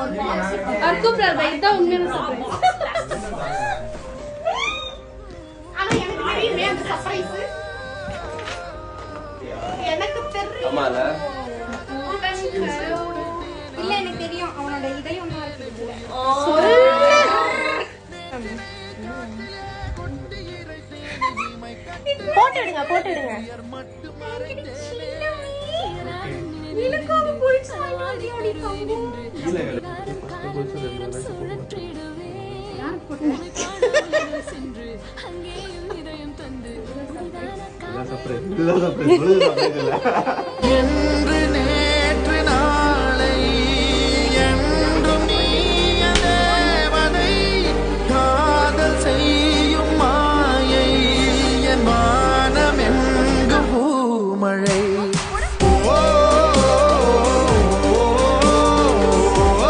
அவர் கூப்பிடாரு இதான் உண்மையான சர்ப்ரைஸ். ஆனா எனக்கு தெரியுமே அந்த சர்ப்ரைஸ். எனக்கு தெரியும். ஆமால. இல்ல எனக்கு தெரியும் அவனோட இதயம் ஒண்ணா இருக்கு. போட்டுடுங்க போட்டுடுங்க. இலக்காக போயிச்சு ஓடி ஓடி தம்பு. சர்ப்ரைஸ்.